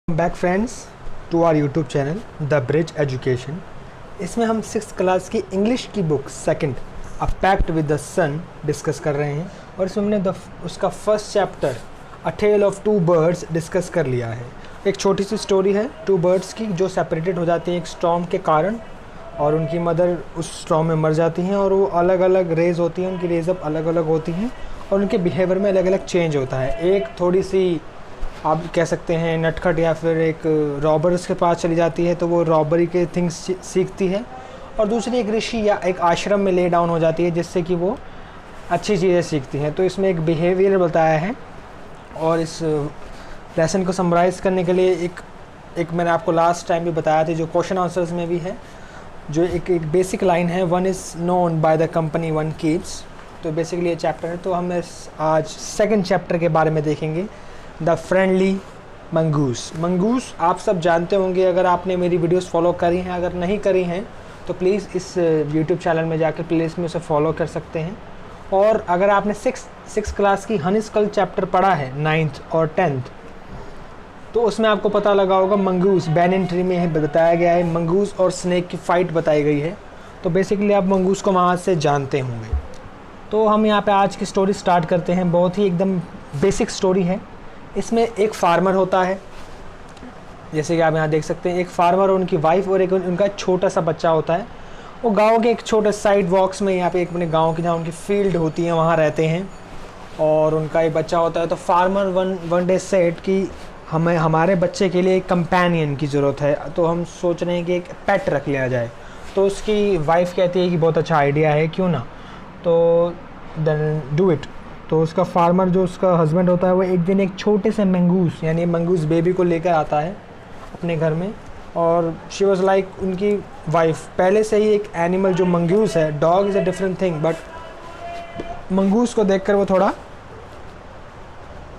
Back friends to our YouTube channel the bridge education. इसमें हम 6th class की English की book second a pact with the sun discuss कर रहे हैं और इसमें हमने उसका first chapter a tale of two birds discuss कर लिया है। एक छोटी सी स्टोरी है टू बर्ड्स की जो सेपरेटेड हो जाती हैं एक स्टॉर्म के कारण और उनकी मदर उस स्टॉर्म में मर जाती हैं और वो अलग अलग रेज होती हैं, उनकी रेज अप अलग अलग होती हैं और उनके बिहेवियर में अलग अलग चेंज होता है। एक थोड़ी सी आप कह सकते हैं नटखट या फिर एक रॉबर्स के पास चली जाती है तो वो रॉबरी के थिंग्स सीखती है और दूसरी एक ऋषि या एक आश्रम में ले डाउन हो जाती है जिससे कि वो अच्छी चीज़ें सीखती हैं। तो इसमें एक बिहेवियर बताया है और इस लेसन को समराइज़ करने के लिए एक मैंने आपको लास्ट टाइम भी बताया था जो क्वेश्चन आंसर्स में भी है, जो एक बेसिक लाइन है, one is known by the company one keeps. तो बेसिकली ये चैप्टर है। तो हम आज सेकंड चैप्टर के बारे में देखेंगे, द फ्रेंडली मंगूस। मंगूस आप सब जानते होंगे अगर आपने मेरी वीडियोस फॉलो करी हैं, अगर नहीं करी हैं तो प्लीज़ इस यूट्यूब चैनल में जाकर प्लेलिस्ट में उसे फॉलो कर सकते हैं। और अगर आपने सिक्स क्लास की हनी स्कल चैप्टर पढ़ा है 9th और 10th तो उसमें आपको पता लगा होगा मंगूस बैनियन ट्री में है बताया गया है, मंगूस और स्नेक की फ़ाइट बताई गई है। तो बेसिकली आप मंगूस को वहाँ से जानते होंगे। तो हम यहाँ पे आज की स्टोरी स्टार्ट करते हैं। बहुत ही एकदम बेसिक स्टोरी है। इसमें एक फार्मर होता है, जैसे कि आप यहाँ देख सकते हैं, एक फार्मर और उनकी वाइफ और एक उनका छोटा सा बच्चा होता है। वो गांव के एक छोटे साइड वॉक्स में यहाँ पे एक अपने गांव की जहाँ उनकी फील्ड होती है वहाँ रहते हैं और उनका एक बच्चा होता है। तो फार्मर वन डे सेड कि हमें हमारे बच्चे के लिए एक कंपेनियन की ज़रूरत है, तो हम सोच रहे हैं कि एक पेट रख लिया जाए। तो उसकी वाइफ कहती है कि बहुत अच्छा आइडिया है, क्यों ना, तो देन डू इट। तो उसका फार्मर जो उसका हस्बैंड होता है वो एक दिन एक छोटे से मंगूस यानी मंगूस बेबी को लेकर आता है अपने घर में और शी वाज लाइक उनकी वाइफ पहले से ही एक एनिमल जो मंगूस है, dog is a different thing, but mongoose को देखकर वो थोड़ा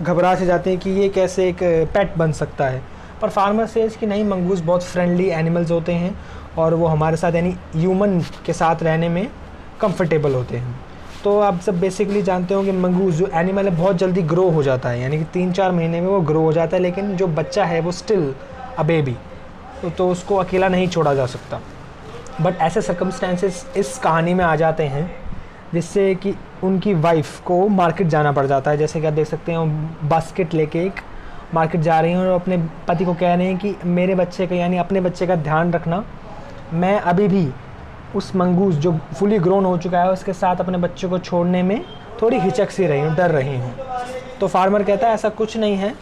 घबरा से जाते हैं कि ये कैसे एक पेट बन सकता है। पर फार्मर सेज कि नहीं, मंगूस बहुत फ्रेंडली एनिमल्स होते हैं और वो हमारे साथ यानी ह्यूमन के साथ रहने में कंफर्टेबल होते हैं। तो आप सब बेसिकली जानते हो कि मंगूस जो एनिमल है बहुत जल्दी ग्रो हो जाता है, यानी कि 3-4 महीने में वो ग्रो हो जाता है, लेकिन जो बच्चा है वो स्टिल अ बेबी, तो उसको अकेला नहीं छोड़ा जा सकता। बट ऐसे सर्कमस्टेंसेस इस कहानी में आ जाते हैं जिससे कि उनकी वाइफ को मार्केट जाना पड़ जाता है। जैसे कि आप देख सकते हैं वो बास्केट लेके एक मार्केट जा रही हैं और अपने पति को कह रहे हैं कि मेरे बच्चे का यानी अपने बच्चे का ध्यान रखना, मैं अभी भी उस मंगूस जो फुली ग्रोन हो चुका है उसके साथ अपने बच्चे को छोड़ने में थोड़ी हिचक सी रही हूँ, डर रही हूँ। तो फार्मर कहता है ऐसा कुछ नहीं है,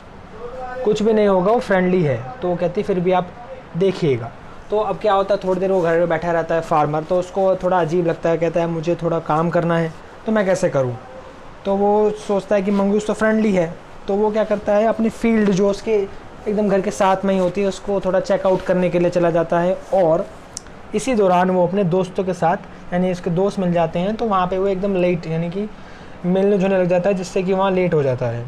कुछ भी नहीं होगा, वो फ्रेंडली है। तो वो कहती है फिर भी आप देखिएगा। तो अब क्या होता है, थोड़ी देर वो घर में बैठा रहता है फार्मर, तो उसको थोड़ा अजीब लगता है, कहता है मुझे थोड़ा काम करना है तो मैं कैसे करूँ। तो वो सोचता है कि मंगूस तो फ्रेंडली है, तो वो क्या करता है अपनी फील्ड जो उसके एकदम घर के साथ में ही होती है उसको थोड़ा चेकआउट करने के लिए चला जाता है। और इसी दौरान वो अपने दोस्तों के साथ यानी इसके दोस्त मिल जाते हैं, तो वहाँ पे वो एकदम लेट यानी कि मिलने जुलने लग जाता है जिससे कि वहाँ लेट हो जाता है।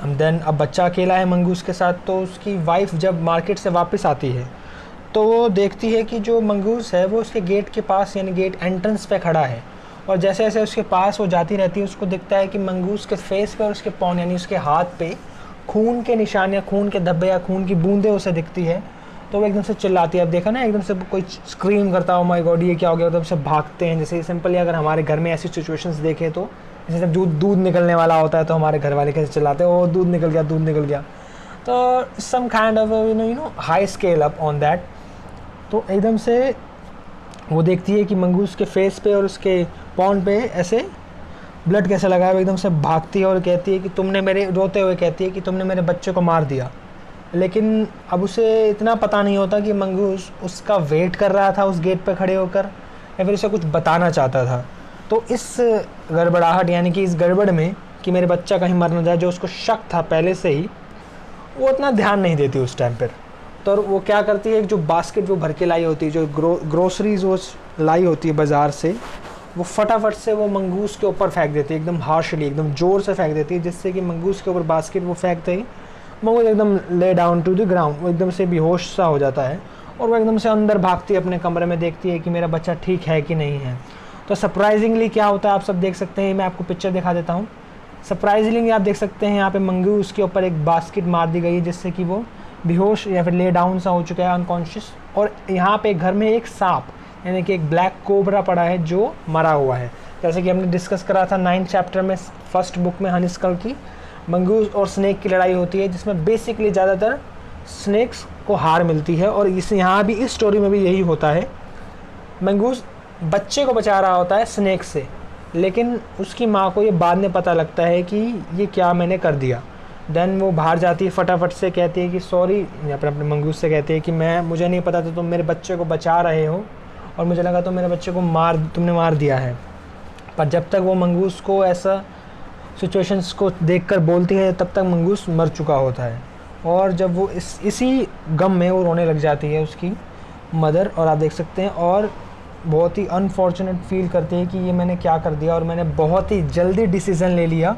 देन अब बच्चा अकेला है मंगूस के साथ, तो उसकी वाइफ जब मार्केट से वापस आती है तो वो देखती है कि जो मंगूस है वो उसके गेट के पास यानी गेट एंट्रेंस पे खड़ा है और जैसे जैसे उसके पास वो जाती रहती है उसको दिखता है कि मंगूस के फेस पे और उसके पाँव यानी उसके हाथ पे खून के निशान या खून के धब्बे या खून की बूंदें उसे दिखती है। तो वो एकदम से चिल्लाती है। अब देखा ना, एकदम से कोई स्क्रीम करता हो माय गॉड ये क्या हो गया, एकदम से भागते हैं। जैसे सिंपली अगर हमारे घर में ऐसी सिचुएशंस देखें तो जैसे दूध निकलने वाला होता है तो हमारे घर वाले कैसे चिल्लाते हैं, ओ दूध निकल गया, दूध निकल गया। तो some kind of you know high scale up on that. तो एकदम से वो देखती है कि मंगूस के फेस पे और उसके पॉन्ड पे ऐसे ब्लड कैसे लगा है। एकदम से भागती है और कहती है कि तुमने मेरे, रोते हुए कहती है कि तुमने मेरे बच्चे को मार दिया। लेकिन अब उसे इतना पता नहीं होता कि मंगूस उसका वेट कर रहा था उस गेट पे खड़े होकर या फिर उसे कुछ बताना चाहता था। तो इस गड़बड़ाहट यानी कि इस गड़बड़ में कि मेरे बच्चा कहीं मर न जाए, जो उसको शक था पहले से ही, वो इतना ध्यान नहीं देती उस टाइम पर। तो वो क्या करती है, जो बास्केट वो भर के लाई होती है, जो ग्रोसरीज वो लाई होती है बाज़ार से, वो फटाफट से वो मंगूस के ऊपर फेंक देती है, एकदम हार्शली, एकदम ज़ोर से फेंक देती है, जिससे कि मंगूस के ऊपर बास्केट वो फेंकते ही मंगूस एकदम lay down to the ground, वो एकदम से बेहोश सा हो जाता है और वो एकदम से अंदर भागती है अपने कमरे में, देखती है कि मेरा बच्चा ठीक है कि नहीं है। तो सरप्राइजिंगली क्या होता है आप सब देख सकते हैं, मैं आपको पिक्चर दिखा देता हूँ। सरप्राइजिंगली आप देख सकते हैं यहाँ पे मंगूस के ऊपर एक बास्केट मार दी गई है जिससे कि वो बेहोश या फिर ले डाउन सा हो चुका है, अनकॉन्शियस। और यहाँ पे घर में एक सांप यानी कि एक ब्लैक कोबरा पड़ा है जो मरा हुआ है। जैसे कि हमने डिस्कस करा था 9th चैप्टर में, फर्स्ट बुक में हनीस्कल की मंगूस और स्नेक की लड़ाई होती है, जिसमें बेसिकली ज़्यादातर स्नेक्स को हार मिलती है। और इस यहाँ भी इस स्टोरी में भी यही होता है। मंगूस बच्चे को बचा रहा होता है स्नेक से, लेकिन उसकी माँ को ये बाद में पता लगता है कि ये क्या मैंने कर दिया। देन वो बाहर जाती है, फटाफट से कहती है कि सॉरी, या फिर अपने मंगूस से कहती है कि मुझे नहीं पता था तुम मेरे बच्चे को बचा रहे हो, और मुझे लगा तुम मेरे बच्चे को तुमने मार दिया है। पर जब तक वो मंगूस को ऐसा सिचुएशंस को देखकर बोलती है, तब तक मंगूस मर चुका होता है। और जब वो इसी गम में वो रोने लग जाती है उसकी मदर, और आप देख सकते हैं, और बहुत ही अनफॉर्चुनेट फील करती है कि ये मैंने क्या कर दिया, और मैंने बहुत ही जल्दी डिसीज़न ले लिया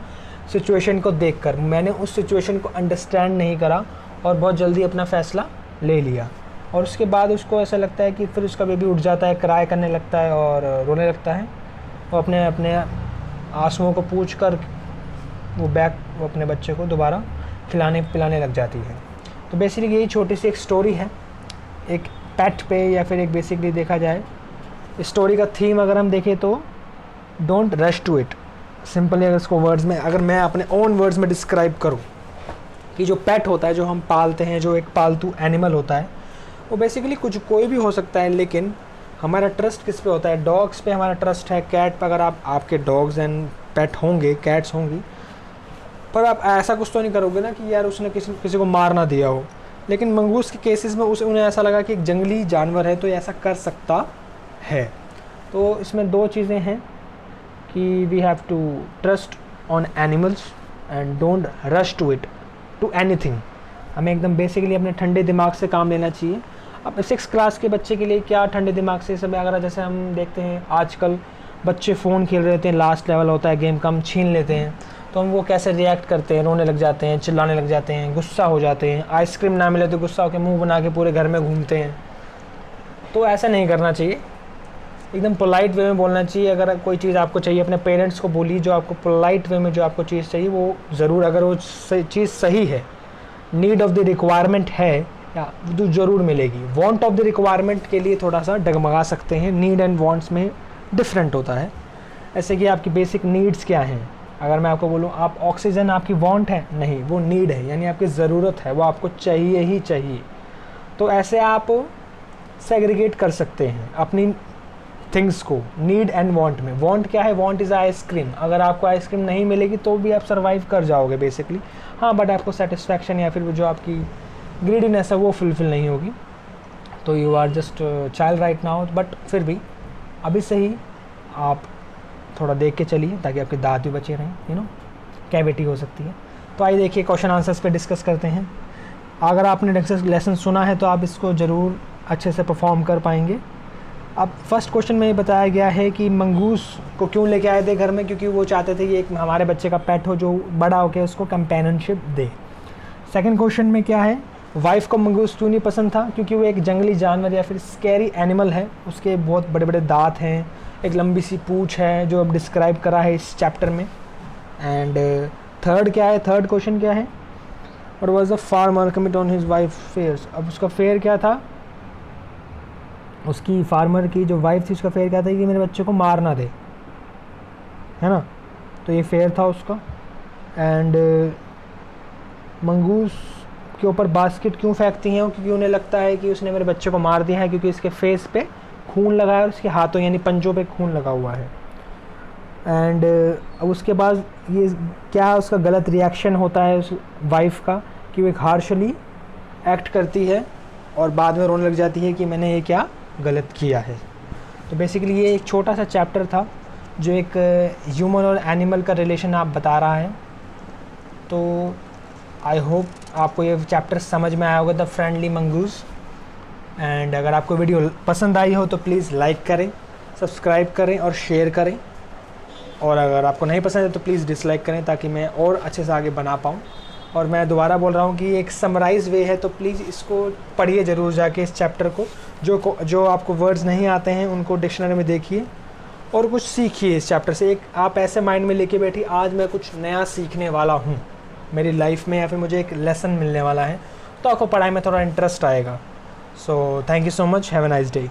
सिचुएशन को देखकर। मैंने उस सिचुएशन को अंडरस्टैंड नहीं करा और बहुत जल्दी अपना फ़ैसला ले लिया। और उसके बाद उसको ऐसा लगता है कि फिर उसका बेबी उठ जाता है, क्राई करने लगता है और रोने लगता है, और अपने अपने आंसुओं को पूछ कर वो अपने बच्चे को दोबारा खिलाने पिलाने लग जाती है। तो बेसिकली यही छोटी सी एक स्टोरी है, एक पेट पे, या फिर एक बेसिकली देखा जाए स्टोरी का थीम अगर हम देखें तो don't rush to it. Simply अगर इसको वर्ड्स में, अगर मैं अपने ओन वर्ड्स में डिस्क्राइब करूँ कि जो पेट होता है, जो हम पालते हैं, जो एक पालतू एनिमल होता है, वो बेसिकली कोई भी हो सकता है, लेकिन हमारा ट्रस्ट किस पे होता है? डॉग्स पे हमारा ट्रस्ट है, कैट पे। अगर आपके डॉग्स एंड पेट होंगे, कैट्स होंगी, पर आप ऐसा कुछ तो नहीं करोगे ना कि यार उसने किसी को मार ना दिया हो। लेकिन मंगूस के केसेस में उन्हें ऐसा लगा कि एक जंगली जानवर है तो ऐसा कर सकता है। तो इसमें दो चीज़ें हैं कि we have to trust on animals and don't rush to it to anything. हमें एकदम बेसिकली अपने ठंडे दिमाग से काम लेना चाहिए। अब 6th क्लास के बच्चे के लिए क्या ठंडे दिमाग से सब, अगर जैसे हम देखते हैं आजकल बच्चे फ़ोन खेल रहे थे, लास्ट लेवल होता है गेम का, हम छीन लेते हैं, तो हम वो कैसे रिएक्ट करते हैं? रोने लग जाते हैं, चिल्लाने लग जाते हैं, गुस्सा हो जाते हैं। आइसक्रीम ना मिले तो गुस्सा होकर मुंह बना के पूरे घर में घूमते हैं। तो ऐसा नहीं करना चाहिए, एकदम पोलाइट वे में बोलना चाहिए। अगर कोई चीज़ आपको चाहिए, अपने पेरेंट्स को बोलिए जो आपको पोलाइट वे में जो आपको चीज़ चाहिए वो ज़रूर, अगर वो चीज़ सही है, नीड ऑफ द रिक्वायरमेंट है, या तो ज़रूर मिलेगी। वांट ऑफ द रिक्वायरमेंट के लिए थोड़ा सा डगमगा सकते हैं, नीड एंड वांट्स में डिफरेंट होता है। ऐसे कि आपकी बेसिक नीड्स क्या हैं? अगर मैं आपको बोलूँ आप ऑक्सीजन आपकी वांट है, नहीं, वो नीड है, यानी आपकी ज़रूरत है, वो आपको चाहिए ही चाहिए। तो ऐसे आप सेग्रीगेट कर सकते हैं अपनी थिंग्स को नीड एंड वांट में। वांट क्या है? Want is ice cream. अगर आपको आइसक्रीम नहीं मिलेगी तो भी आप सर्वाइव कर जाओगे बेसिकली, हाँ, बट आपको सेटिस्फैक्शन या फिर वो जो आपकी ग्रीडीनेस है वो फुलफिल नहीं होगी। तो you are just child right now, but फिर भी अभी से ही आप थोड़ा देख के चलिए ताकि आपके दांत भी बचे रहें, कैविटी हो सकती है। तो आइए देखिए क्वेश्चन आंसर्स पे डिस्कस करते हैं। अगर आपने लेसन सुना है तो आप इसको ज़रूर अच्छे से परफॉर्म कर पाएंगे। अब फर्स्ट क्वेश्चन में ये बताया गया है कि मंगूस को क्यों लेके आए थे घर में, क्योंकि वो चाहते थे कि एक हमारे बच्चे का पेट हो जो बड़ा होकर उसको कंपेनियनशिप दे। सेकंड क्वेश्चन में क्या है, वाइफ को मंगूस क्यों नहीं पसंद था? क्योंकि वो एक जंगली जानवर या फिर स्कैरी एनिमल है, उसके बहुत बड़े बड़े दांत हैं, एक लंबी सी पूँछ है जो अब डिस्क्राइब करा है इस चैप्टर में। एंड थर्ड क्या है, थर्ड क्वेश्चन क्या है, और was the farmer commit on his wife fairs. अब उसका फेयर क्या था, उसकी फार्मर की जो वाइफ थी उसका फेयर क्या था कि मेरे बच्चे को मार ना दे, है ना, तो ये फेयर था उसका। एंड मंगूस के ऊपर बास्केट क्यों फेंकती हैं? क्योंकि उन्हें लगता है कि उसने मेरे बच्चे को मार दिया है, क्योंकि इसके फेस पे खून लगा है और उसके हाथों यानी पंजों पे खून लगा हुआ है। एंड अब उसके बाद ये क्या उसका गलत रिएक्शन होता है उस वाइफ का कि वो एक हार्शली एक्ट करती है और बाद में रोने लग जाती है कि मैंने ये क्या गलत किया है। तो बेसिकली ये एक छोटा सा चैप्टर था जो एक ह्यूमन और एनिमल का रिलेशन आप बता रहा है। तो आई होप आपको ये चैप्टर समझ में आया होगा, द फ्रेंडली मंगूस। एंड अगर आपको वीडियो पसंद आई हो तो प्लीज़ लाइक करें, सब्सक्राइब करें और शेयर करें, और अगर आपको नहीं पसंद है तो प्लीज़ डिसलाइक करें ताकि मैं और अच्छे से आगे बना पाऊँ। और मैं दोबारा बोल रहा हूँ कि एक समराइज़ वे है, तो प्लीज़ इसको पढ़िए ज़रूर जाके इस चैप्टर को। जो आपको वर्ड्स नहीं आते हैं उनको डिक्शनरी में देखिए और कुछ सीखिए इस चैप्टर से। एक आप ऐसे माइंड में लेके बैठिए आज मैं कुछ नया सीखने वाला हूँ मेरी लाइफ में, या फिर मुझे एक लेसन मिलने वाला है। तो आपको पढ़ाई में थोड़ा इंटरेस्ट आएगा। So thank you so much, have a nice day.